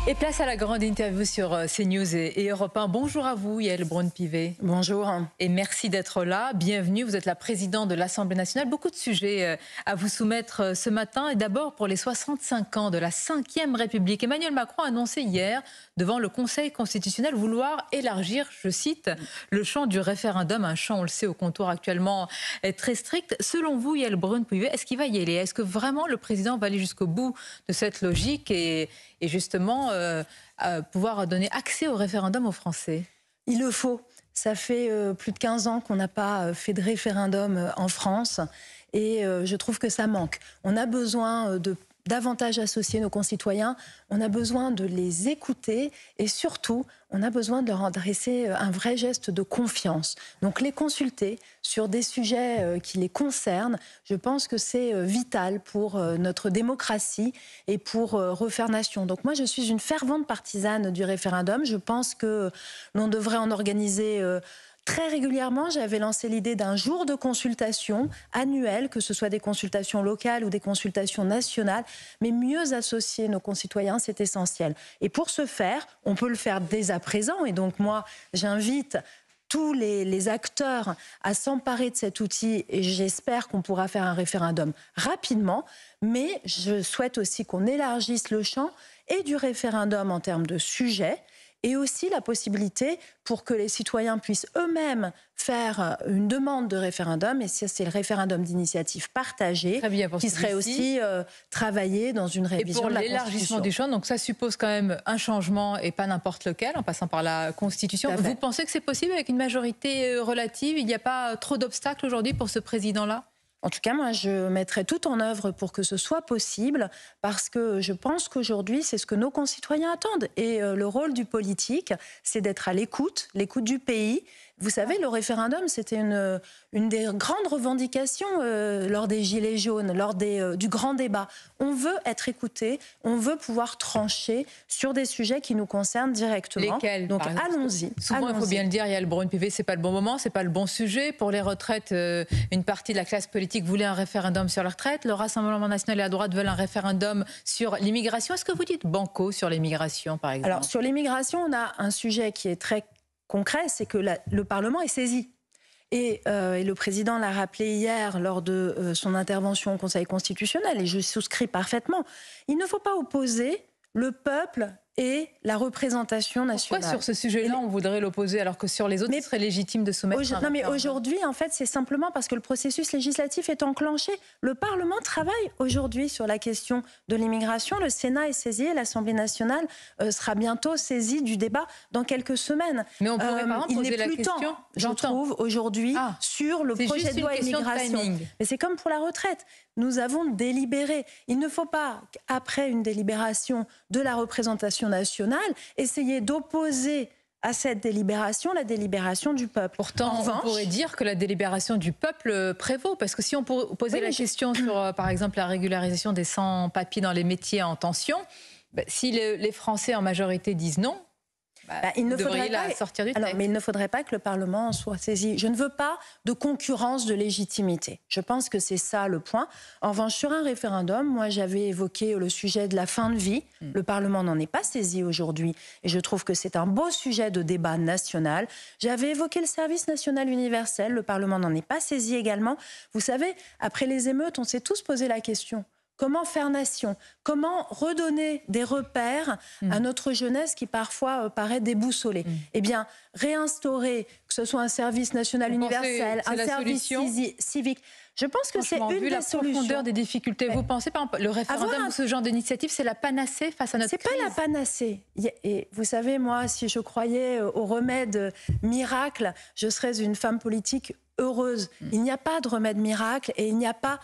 Et place à la grande interview sur CNews et Europe 1. Bonjour à vous, Yaël Braun-Pivet. Bonjour. Et merci d'être là. Bienvenue, vous êtes la présidente de l'Assemblée nationale. Beaucoup de sujets à vous soumettre ce matin. Et d'abord, pour les 65 ans de la Ve République, Emmanuel Macron a annoncé hier, devant le Conseil constitutionnel, vouloir élargir, je cite, le champ du référendum. Un champ, on le sait, au contour actuellement très strict. Selon vous, Yaël Braun-Pivet, est-ce qu'il va y aller? Est-ce que vraiment le président va aller jusqu'au bout de cette logique et justement pouvoir donner accès au référendum aux Français? Il le faut. Ça fait plus de 15 ans qu'on n'a pas fait de référendum en France et je trouve que ça manque. On a besoin de davantage associer nos concitoyens, on a besoin de les écouter et surtout, on a besoin de leur adresser un vrai geste de confiance. Donc les consulter sur des sujets qui les concernent, je pense que c'est vital pour notre démocratie et pour refaire nation. Donc moi, je suis une fervente partisane du référendum. Je pense que l'on devrait en organiser très régulièrement. J'avais lancé l'idée d'un jour de consultation annuel, que ce soit des consultations locales ou des consultations nationales, mais mieux associer nos concitoyens, c'est essentiel. Et pour ce faire, on peut le faire dès à présent. Et donc moi, j'invite tous les acteurs à s'emparer de cet outil et j'espère qu'on pourra faire un référendum rapidement. Mais je souhaite aussi qu'on élargisse le champ et du référendum en termes de sujets, et aussi la possibilité pour que les citoyens puissent eux-mêmes faire une demande de référendum, et c'est le référendum d'initiative partagée qui serait aussi travaillé dans une révision de la Constitution. Et pour l'élargissement du champ, donc ça suppose quand même un changement et pas n'importe lequel, en passant par la Constitution. Vous pensez que c'est possible avec une majorité relative? Il n'y a pas trop d'obstacles aujourd'hui pour ce président-là? En tout cas, moi, je mettrai tout en œuvre pour que ce soit possible, parce que je pense qu'aujourd'hui, c'est ce que nos concitoyens attendent. Et le rôle du politique, c'est d'être à l'écoute du pays. Vous savez, le référendum, c'était une des grandes revendications lors des Gilets jaunes, lors du grand débat. On veut être écouté, on veut pouvoir trancher sur des sujets qui nous concernent directement. Lesquels? Donc allons-y. Souvent, il faut bien le dire, Yaël Braun-Pivet, c'est pas le bon moment, c'est pas le bon sujet. Pour les retraites, une partie de la classe politique voulait un référendum sur les retraites. Le Rassemblement national et la droite veulent un référendum sur l'immigration. Est-ce que vous dites banco sur l'immigration, par exemple? Alors, sur l'immigration, on a un sujet qui est très concret, c'est que le Parlement est saisi. Et le président l'a rappelé hier lors de son intervention au Conseil constitutionnel, et je souscris parfaitement. Il ne faut pas opposer le peuple et la représentation nationale. Pourquoi sur ce sujet-là, on voudrait l'opposer alors que sur les autres, il serait légitime de soumettre Non, mais aujourd'hui, en fait, c'est simplement parce que le processus législatif est enclenché. Le Parlement travaille aujourd'hui sur la question de l'immigration. Le Sénat est saisi et l'Assemblée nationale sera bientôt saisie du débat dans quelques semaines. Mais on pourrait par exemple poser la question, je trouve, aujourd'hui, sur le projet de loi immigration. Mais c'est comme pour la retraite. Nous avons délibéré. Il ne faut pas, après une délibération de la représentation nationale, essayer d'opposer à cette délibération la délibération du peuple. Pourtant, on pourrait dire que la délibération du peuple prévaut, parce que si on posait la question sur, par exemple, la régularisation des sans-papiers dans les métiers en tension, si les Français en majorité disent non, il ne faudrait pas sortir du texte. Mais il ne faudrait pas que le Parlement soit saisi. Je ne veux pas de concurrence de légitimité. Je pense que c'est ça le point. En revanche, sur un référendum, moi j'avais évoqué le sujet de la fin de vie. Le Parlement n'en est pas saisi aujourd'hui. Et je trouve que c'est un beau sujet de débat national. J'avais évoqué le service national universel. Le Parlement n'en est pas saisi également. Vous savez, après les émeutes, on s'est tous posé la question. Comment faire nation? Comment redonner des repères à notre jeunesse qui parfois paraît déboussolée? Eh bien, réinstaurer, que ce soit un service national universel, un service civique. Je pense que c'est une vu la profondeur des difficultés. Vous pensez, par exemple, le référendum ou ce genre d'initiative, c'est la panacée face à notre crise? C'est pas la panacée. Et vous savez, moi, si je croyais au remède miracle, je serais une femme politique heureuse. Il n'y a pas de remède miracle et il n'y a pas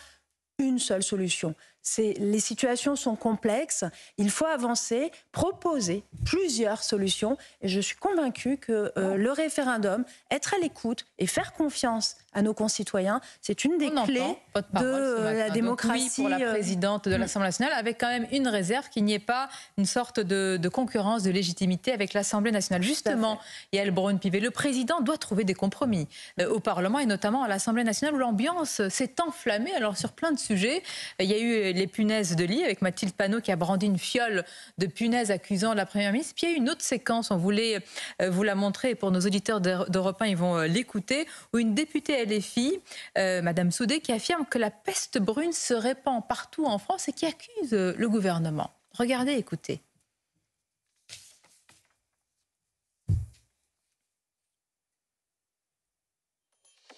une seule solution. Les situations sont complexes, il faut avancer, proposer plusieurs solutions. Et je suis convaincue que le référendum, être à l'écoute et faire confiance à nos concitoyens, c'est une des clés de la démocratie. Oui, pour la présidente de l'Assemblée nationale, avec quand même une réserve qu'il n'y ait pas une sorte de concurrence, de légitimité avec l'Assemblée nationale. Justement, Yaël Braun-Pivet, le président doit trouver des compromis au Parlement et notamment à l'Assemblée nationale où l'ambiance s'est enflammée. Alors sur plein de sujets, il y a eu les punaises de lit avec Mathilde Panot qui a brandi une fiole de punaises accusant la Première ministre. Puis il y a une autre séquence, on voulait vous la montrer et pour nos auditeurs d'Europe 1, ils vont l'écouter, où une députée LFI, Madame Soudé, qui affirme que la peste brune se répand partout en France et qui accuse le gouvernement. Regardez, écoutez.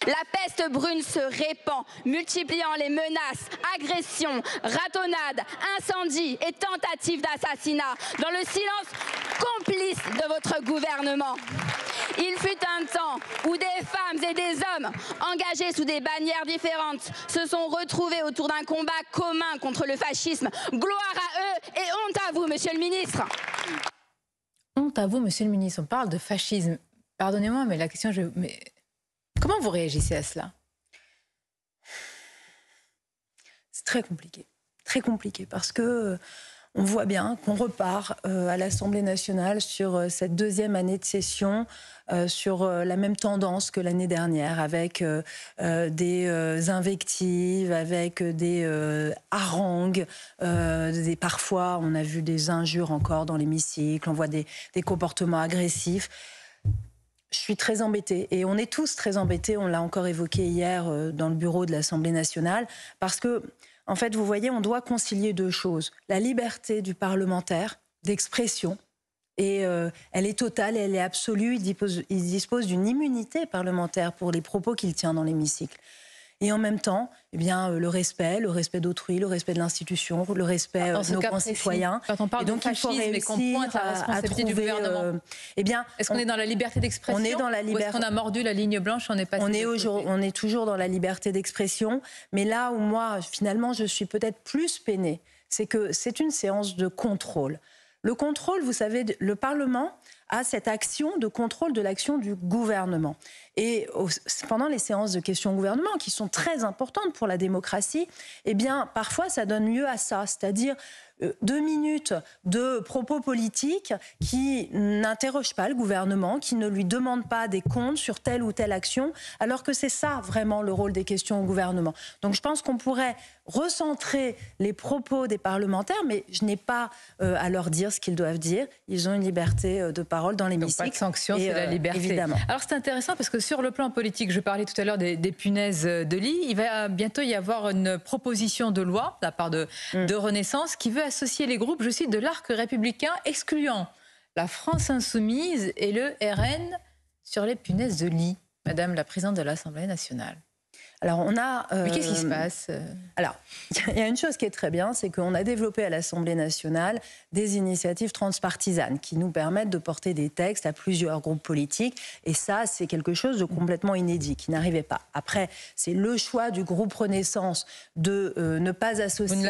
La peste brune se répand, multipliant les menaces, agressions, ratonnades, incendies et tentatives d'assassinat dans le silence complice de votre gouvernement. Il fut un temps où des femmes et des hommes, engagés sous des bannières différentes, se sont retrouvés autour d'un combat commun contre le fascisme. Gloire à eux et honte à vous, monsieur le ministre. Honte à vous, monsieur le ministre. On parle de fascisme. Pardonnez-moi, mais la question... Comment vous réagissez à cela? C'est très compliqué parce que on voit bien qu'on repart à l'Assemblée nationale sur cette deuxième année de session, sur la même tendance que l'année dernière, avec des invectives, avec des harangues, parfois on a vu des injures encore dans l'hémicycle, on voit des comportements agressifs. Je suis très embêtée et on est tous très embêtés, on l'a encore évoqué hier dans le bureau de l'Assemblée nationale, parce que, en fait, vous voyez, on doit concilier deux choses. La liberté du parlementaire d'expression, et elle est totale, elle est absolue, il dispose d'une immunité parlementaire pour les propos qu'il tient dans l'hémicycle. Et en même temps, eh bien, le respect d'autrui, le respect de l'institution, le respect de nos concitoyens. Quand on parle de fascisme et qu'on pointe la responsabilité du gouvernement, est-ce qu'on est dans la liberté d'expression? On est dans la liberté. Ou est-ce qu'on a mordu la ligne blanche, on est passé on est toujours dans la liberté d'expression. Mais là où moi, finalement, je suis peut-être plus peinée, c'est que c'est une séance de contrôle. Le contrôle, vous savez, le Parlement a cette action de contrôle de l'action du gouvernement. Et pendant les séances de questions au gouvernement, qui sont très importantes pour la démocratie, eh bien, parfois, ça donne lieu à ça, c'est-à-dire 2 minutes de propos politiques qui n'interrogent pas le gouvernement, qui ne lui demandent pas des comptes sur telle ou telle action, alors que c'est ça vraiment le rôle des questions au gouvernement. Donc je pense qu'on pourrait recentrer les propos des parlementaires, mais je n'ai pas à leur dire ce qu'ils doivent dire. Ils ont une liberté de parole dans l'hémicycle. Pas de sanction, c'est la liberté. Évidemment. Alors c'est intéressant parce que sur le plan politique, je parlais tout à l'heure des punaises de lit, il va bientôt y avoir une proposition de loi de la part de Renaissance qui veut associer les groupes, je cite, de l'arc républicain, excluant la France insoumise et le RN sur les punaises de lit. Madame la présidente de l'Assemblée nationale. Alors on a... Mais qu'est-ce qui se passe? Alors, il y a une chose qui est très bien, c'est qu'on a développé à l'Assemblée nationale des initiatives transpartisanes qui nous permettent de porter des textes à plusieurs groupes politiques. Et ça, c'est quelque chose de complètement inédit, qui n'arrivait pas. Après, c'est le choix du groupe Renaissance de ne pas associer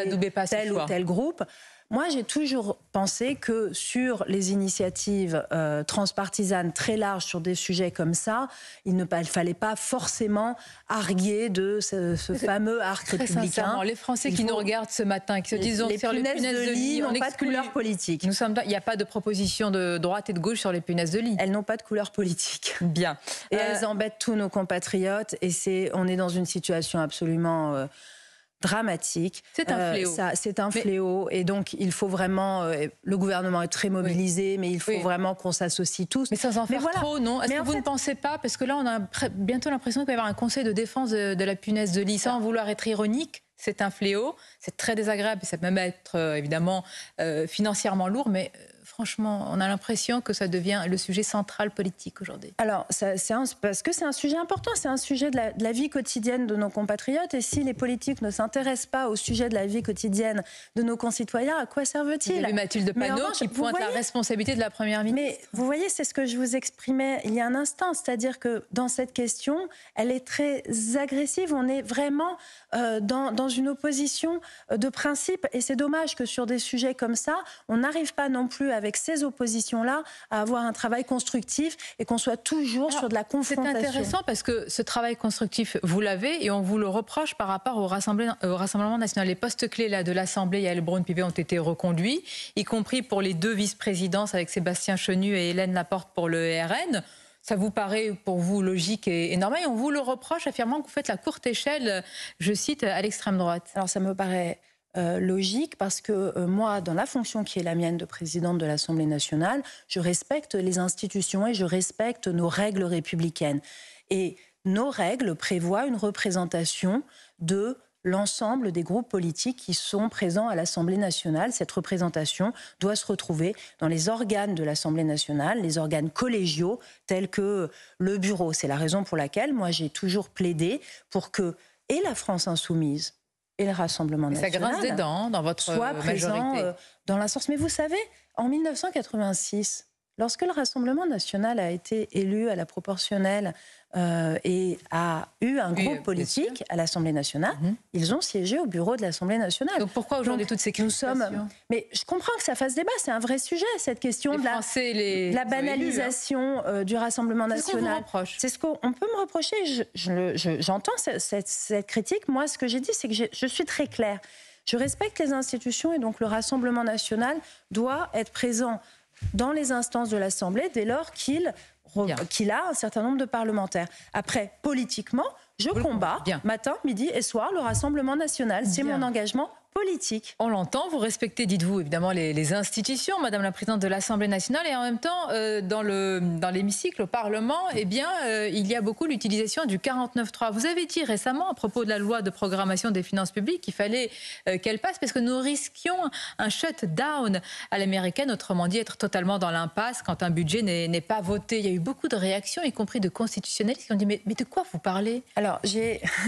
tel ou tel groupe. Moi, j'ai toujours pensé que sur les initiatives transpartisanes très larges sur des sujets comme ça, il ne fallait pas forcément arguer de ce fameux arc républicain. Les Français qui nous regardent ce matin, qui se disent sur les punaises de lit, n'ont pas de couleur politique. Il n'y a pas de proposition de droite et de gauche sur les punaises de lit. Elles n'ont pas de couleur politique. Bien. Et elles embêtent tous nos compatriotes. Et on est dans une situation absolument... dramatique. C'est un fléau. C'est un fléau. Et donc, il faut vraiment... le gouvernement est très mobilisé, mais il faut vraiment qu'on s'associe tous. Mais sans en faire trop, non? Est-ce que vous ne pensez pas, parce que là, on a bientôt l'impression qu'il va y avoir un conseil de défense de la punaise de lit, sans vouloir être ironique, c'est un fléau, c'est très désagréable, ça peut même être évidemment financièrement lourd, mais franchement, on a l'impression que ça devient le sujet central politique aujourd'hui. Alors, parce que c'est un sujet important, c'est un sujet de la vie quotidienne de nos compatriotes, et si les politiques ne s'intéressent pas au sujet de la vie quotidienne de nos concitoyens, à quoi servent-ils? Vous avez vu Mathilde Panot qui pointe la responsabilité de la Première ministre. Mais vous voyez, c'est ce que je vous exprimais il y a un instant, c'est-à-dire que dans cette question, elle est très agressive, on est vraiment dans une opposition de principe, et c'est dommage que sur des sujets comme ça, on n'arrive pas non plus avec ces oppositions-là à avoir un travail constructif et qu'on soit toujours sur de la confrontation. C'est intéressant parce que ce travail constructif, vous l'avez et on vous le reproche par rapport au Rassemblement national. Les postes clés là, de l'Assemblée, Yael Braun-Pivet, ont été reconduits, y compris pour les 2 vice-présidences avec Sébastien Chenu et Hélène Laporte pour le RN. Ça vous paraît pour vous logique et normal, et on vous le reproche, affirmant que vous faites la courte échelle, je cite, à l'extrême droite. Alors ça me paraît logique parce que moi, dans la fonction qui est la mienne de présidente de l'Assemblée nationale, je respecte les institutions et je respecte nos règles républicaines. Et nos règles prévoient une représentation de l'ensemble des groupes politiques qui sont présents à l'Assemblée nationale. Cette représentation doit se retrouver dans les organes de l'Assemblée nationale, les organes collégiaux tels que le bureau. C'est la raison pour laquelle moi j'ai toujours plaidé pour que et la France insoumise et le Rassemblement national ça grince des dents dans votre soit présent majorité. dans l'instance. Mais vous savez, en 1986, lorsque le Rassemblement national a été élu à la proportionnelle et a eu un groupe politique à l'Assemblée nationale, ils ont siégé au bureau de l'Assemblée nationale. Donc pourquoi aujourd'hui toutes ces crispations? Mais je comprends que ça fasse débat, c'est un vrai sujet, cette question de la banalisation du Rassemblement national. C'est ce qu'on peut me reprocher. J'entends cette critique. Moi, ce que j'ai dit, c'est que je suis très claire. Je respecte les institutions et donc le Rassemblement national doit être présent dans les instances de l'Assemblée dès lors qu'il a un certain nombre de parlementaires. Après, politiquement, je combats matin, midi et soir le Rassemblement national. C'est mon engagement politique. On l'entend, vous respectez, dites-vous, évidemment, les institutions, Madame la Présidente de l'Assemblée nationale, et en même temps, dans l'hémicycle, au Parlement, eh bien, il y a beaucoup l'utilisation du 49.3. Vous avez dit récemment, à propos de la loi de programmation des finances publiques, qu'il fallait qu'elle passe parce que nous risquions un shutdown à l'américaine, autrement dit, être totalement dans l'impasse quand un budget n'est pas voté. Il y a eu beaucoup de réactions, y compris de constitutionnalistes, qui ont dit mais de quoi vous parlez? Alors,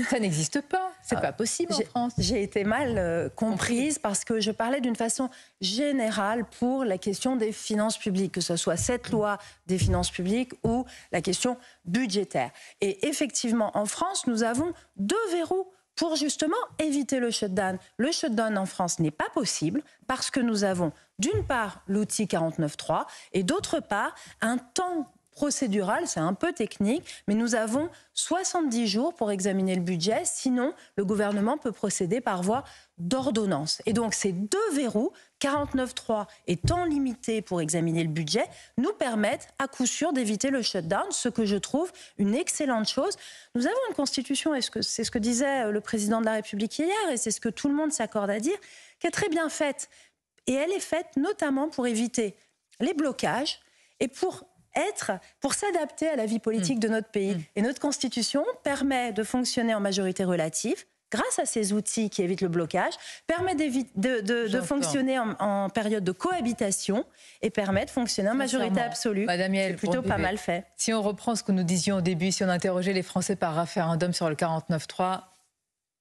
ça n'existe pas, c'est pas possible en France. J'ai été mal comprise parce que je parlais d'une façon générale pour la question des finances publiques, que ce soit cette loi des finances publiques ou la question budgétaire. Et effectivement, en France, nous avons 2 verrous pour justement éviter le shutdown. Le shutdown en France n'est pas possible parce que nous avons d'une part l'outil 49.3 et d'autre part un temps procédural, c'est un peu technique, mais nous avons 70 jours pour examiner le budget, sinon le gouvernement peut procéder par voie d'ordonnance. Et donc ces 2 verrous, 49.3 et temps limité pour examiner le budget, nous permettent à coup sûr d'éviter le shutdown, ce que je trouve une excellente chose. Nous avons une constitution, et c'est ce que disait le président de la République hier, et c'est ce que tout le monde s'accorde à dire, qui est très bien faite. Et elle est faite notamment pour éviter les blocages et pour s'adapter à la vie politique de notre pays. Et notre Constitution permet de fonctionner en majorité relative, grâce à ces outils qui évitent le blocage, permet de fonctionner en période de cohabitation et permet de fonctionner en majorité absolue. Madame Yaël, c'est plutôt pas mal fait. Si on reprend ce que nous disions au début, si on interrogeait les Français par référendum sur le 49.3,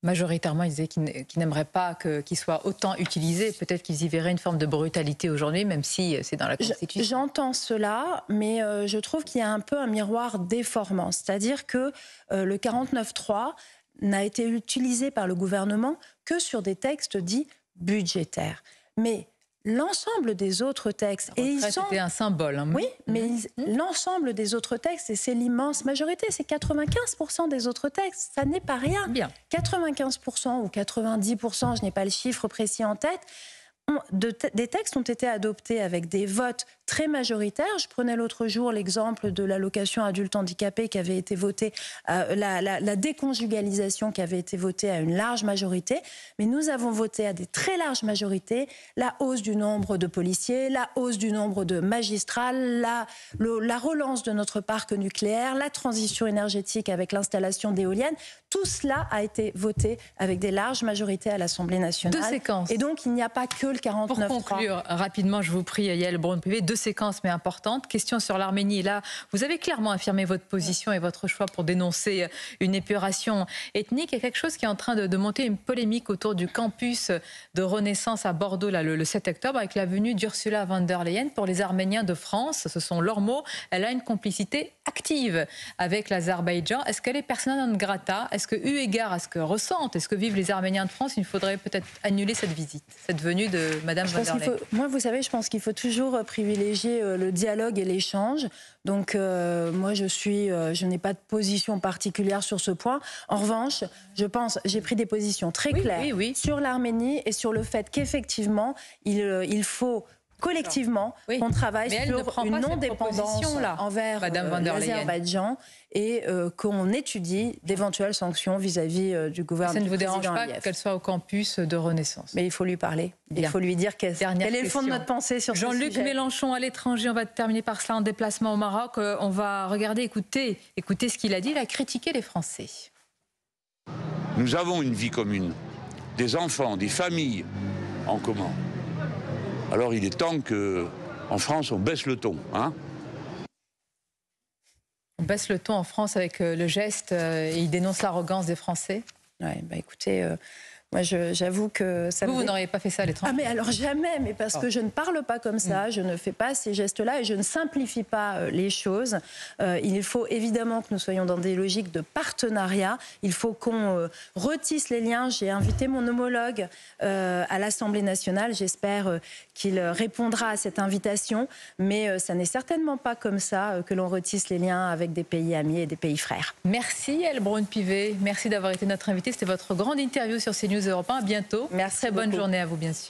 majoritairement, ils disaient qu'ils n'aimeraient pas qu'il soit autant utilisé. Peut-être qu'ils y verraient une forme de brutalité aujourd'hui, même si c'est dans la Constitution. J'entends cela, mais je trouve qu'il y a un peu un miroir déformant. C'est-à-dire que le 49.3 n'a été utilisé par le gouvernement que sur des textes dits budgétaires. Mais l'ensemble des autres textes... C'était un symbole. Hein. Oui, mais l'ensemble des autres textes, et c'est l'immense majorité, c'est 95% des autres textes, ça n'est pas rien. 95% ou 90%, je n'ai pas le chiffre précis en tête, des textes ont été adoptés avec des votes très majoritaires. Je prenais l'autre jour l'exemple de l'allocation adulte handicapé qui avait été votée, la déconjugalisation qui avait été votée à une large majorité. Mais nous avons voté à des très larges majorités la hausse du nombre de policiers, la hausse du nombre de magistrats, la relance de notre parc nucléaire, la transition énergétique avec l'installation d'éoliennes. Tout cela a été voté avec des larges majorités à l'Assemblée nationale. 2 séquences. Et donc, il n'y a pas que le 49.3. Pour conclure, rapidement, je vous prie, Yaël Braun-Pivet, 2 séquences mais importantes. Question sur l'Arménie. Là, vous avez clairement affirmé votre position et votre choix pour dénoncer une épuration ethnique. Il y a quelque chose qui est en train de monter, une polémique autour du campus de Renaissance à Bordeaux, là, le 7 octobre, avec la venue d'Ursula von der Leyen. Pour les Arméniens de France, ce sont leurs mots, elle a une complicité active avec l'Azerbaïdjan. Est-ce qu'elle est persona non grata? Est-ce que, eu égard à ce que ressentent, est-ce que vivent les Arméniens de France, il faudrait peut-être annuler cette visite, cette venue de Madame von der Leyen? Moi, vous savez, je pense qu'il faut toujours privilégier le dialogue et l'échange. Donc, moi, je n'ai pas de position particulière sur ce point. En revanche, j'ai pris des positions très claires sur l'Arménie et sur le fait qu'effectivement, il faut collectivement qu'on travaille sur une non-dépendance envers l'Azerbaïdjan et qu'on étudie d'éventuelles sanctions vis-à-vis du gouvernement. Ça ne vous dérange pas qu'elle soit au campus de Renaissance? Mais il faut lui parler. Il faut lui dire quel est le fond de notre pensée sur ce sujet. Jean-Luc Mélenchon à l'étranger, on va terminer par cela en déplacement au Maroc. On va regarder, écouter ce qu'il a dit. Il a critiqué les Français. Nous avons une vie commune, des enfants, des familles en commun. Alors il est temps qu'en France, on baisse le ton. Hein? On baisse le ton en France avec le geste et il dénonce l'arrogance des Français. Ouais, bah écoutez, moi j'avoue que ça vous n'auriez pas fait ça à l'étranger? Ah mais alors jamais, mais parce que je ne parle pas comme ça, je ne fais pas ces gestes-là et je ne simplifie pas les choses. Il faut évidemment que nous soyons dans des logiques de partenariat. Il faut qu'on retisse les liens. J'ai invité mon homologue à l'Assemblée nationale. J'espère qu'il répondra à cette invitation. Mais ça n'est certainement pas comme ça que l'on retisse les liens avec des pays amis et des pays frères. Merci Yael Braun-Pivet. Merci d'avoir été notre invitée. C'était votre grande interview sur CNews Europe 1. À bientôt. Merci Très bonne beaucoup. journée à vous, bien sûr.